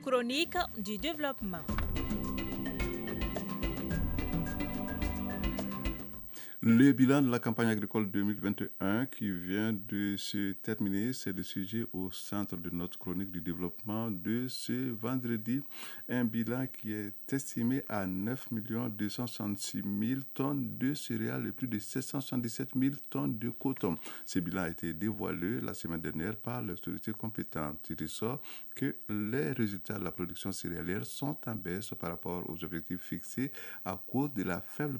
chronique du développement. Le bilan de la campagne agricole 2021 qui vient de se terminer, c'est le sujet au centre de notre chronique du développement de ce vendredi. Un bilan qui est estimé à 9 266 000 tonnes de céréales et plus de 777 000 tonnes de coton. Ce bilan a été dévoilé la semaine dernière par l'autorité compétente. Il ressort que les résultats de la production céréalière sont en baisse par rapport aux objectifs fixés à cause de la faible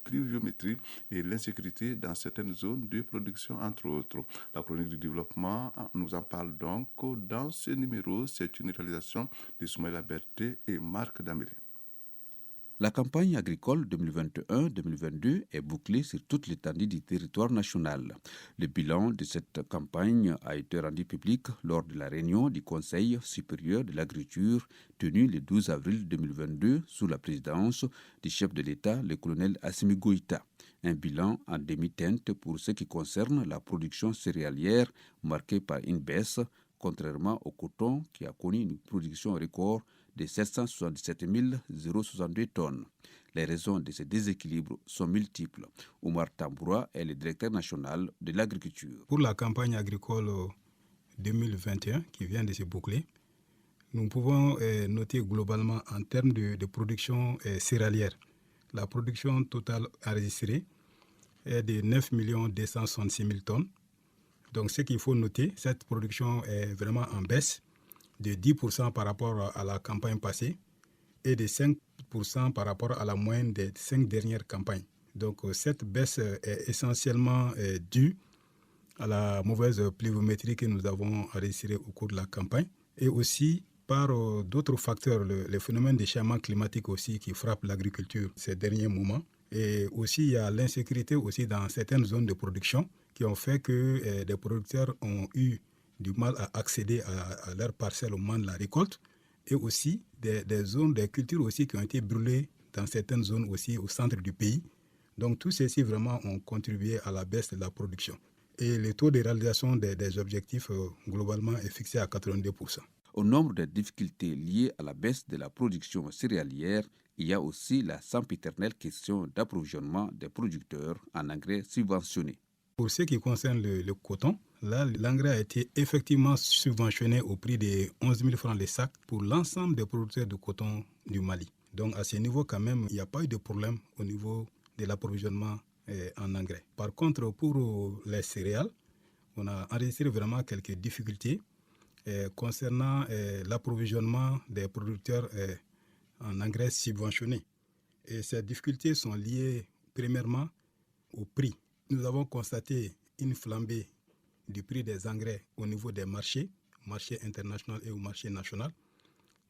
pluviométrie et l'insécurité dans certaines zones de production, entre autres. La chronique du développement nous en parle donc dans ce numéro. C'est une réalisation de Soumaïla Berté et Marc Daméli. La campagne agricole 2021-2022 est bouclée sur toute l'étendue du territoire national. Le bilan de cette campagne a été rendu public lors de la réunion du Conseil supérieur de l'agriculture tenue le 12 avril 2022 sous la présidence du chef de l'État, le colonel Assimi Goïta. Un bilan en demi-teinte pour ce qui concerne la production céréalière marquée par une baisse, contrairement au coton qui a connu une production record de 777 062 tonnes. Les raisons de ce déséquilibre sont multiples. Oumar Tamboura est le directeur national de l'agriculture. Pour la campagne agricole 2021 qui vient de se boucler, nous pouvons noter globalement en termes de production céréalière. La production totale enregistrée est de 9 266 000 tonnes. Donc ce qu'il faut noter, cette production est vraiment en baisse de 10% par rapport à la campagne passée et de 5% par rapport à la moyenne des 5 dernières campagnes. Donc cette baisse est essentiellement due à la mauvaise pluviométrie que nous avons enregistrée au cours de la campagne et aussi par d'autres facteurs, le phénomène des changements climatiques aussi qui frappe l'agriculture ces derniers moments. Et aussi il y a l'insécurité aussi dans certaines zones de production qui ont fait que des producteurs ont eu du mal à accéder à leurs parcelles au moment de la récolte et aussi des zones, des cultures aussi qui ont été brûlées dans certaines zones aussi au centre du pays. Donc tous ceci vraiment ont contribué à la baisse de la production. Et le taux de réalisation des objectifs globalement est fixé à 82%. Au nombre de difficultés liées à la baisse de la production céréalière, il y a aussi la sempiternelle question d'approvisionnement des producteurs en engrais subventionnés. Pour ce qui concerne le coton, là, l'engrais a été effectivement subventionné au prix de 11 000 francs le sac pour l'ensemble des producteurs de coton du Mali. Donc à ce niveau, quand même, il n'y a pas eu de problème au niveau de l'approvisionnement en engrais. Par contre, pour les céréales, on a enregistré vraiment quelques difficultés concernant l'approvisionnement des producteurs en engrais subventionnés. Et ces difficultés sont liées premièrement au prix. Nous avons constaté une flambée du prix des engrais au niveau des marchés internationaux et au marché national,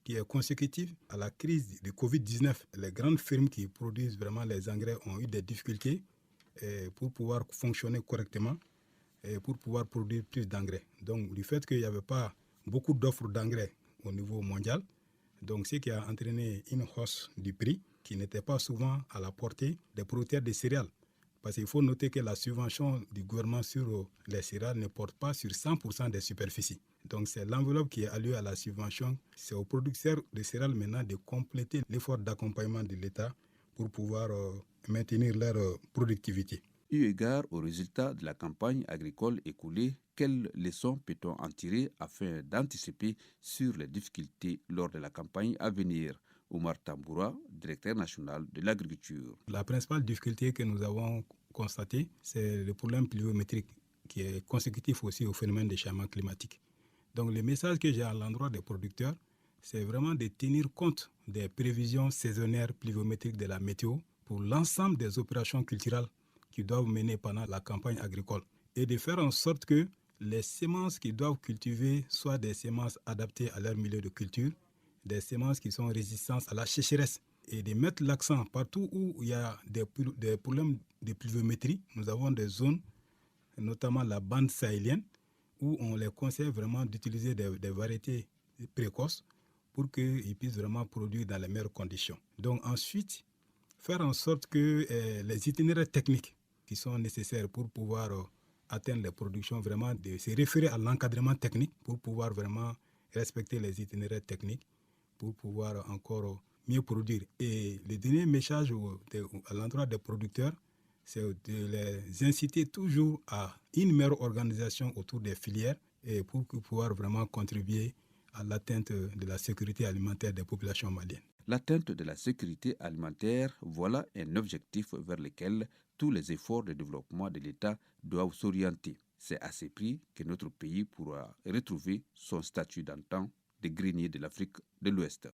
qui est consécutive à la crise du Covid-19. Les grandes firmes qui produisent vraiment les engrais ont eu des difficultés pour pouvoir fonctionner correctement et pour pouvoir produire plus d'engrais. Donc, du fait qu'il n'y avait pas beaucoup d'offres d'engrais au niveau mondial, donc ce qui a entraîné une hausse du prix qui n'était pas souvent à la portée des producteurs de céréales. Parce qu'il faut noter que la subvention du gouvernement sur les céréales ne porte pas sur 100% des superficies. Donc c'est l'enveloppe qui est allouée à la subvention. C'est aux producteurs de céréales maintenant de compléter l'effort d'accompagnement de l'État pour pouvoir maintenir leur productivité. Eu égard aux résultats de la campagne agricole écoulée, quelles leçons peut-on en tirer afin d'anticiper sur les difficultés lors de la campagne à venir? Oumar Tamboura, directeur national de l'agriculture. La principale difficulté que nous avons constatée, c'est le problème pluviométrique qui est consécutif aussi au phénomène des changements climatiques. Donc le message que j'ai à l'endroit des producteurs, c'est vraiment de tenir compte des prévisions saisonnières pluviométriques de la météo pour l'ensemble des opérations culturelles qu'ils doivent mener pendant la campagne agricole et de faire en sorte que les semences qu'ils doivent cultiver soient des semences adaptées à leur milieu de culture, des semences qui sont résistantes à la sécheresse et de mettre l'accent partout où il y a des problèmes de pluviométrie. Nous avons des zones, notamment la bande sahélienne, où on les conseille vraiment d'utiliser des variétés précoces pour qu'ils puissent vraiment produire dans les meilleures conditions. Donc ensuite, faire en sorte que les itinéraires techniques qui sont nécessaires pour pouvoir atteindre les productions, vraiment de se référer à l'encadrement technique pour pouvoir vraiment respecter les itinéraires techniques pour pouvoir encore mieux produire. Et le dernier message à l'endroit des producteurs, c'est de les inciter toujours à une meilleure organisation autour des filières et pour pouvoir vraiment contribuer à l'atteinte de la sécurité alimentaire des populations maliennes. L'atteinte de la sécurité alimentaire, voilà un objectif vers lequel tous les efforts de développement de l'État doivent s'orienter. C'est à ces prix que notre pays pourra retrouver son statut d'antan de grenier de l'Afrique de l'Ouest.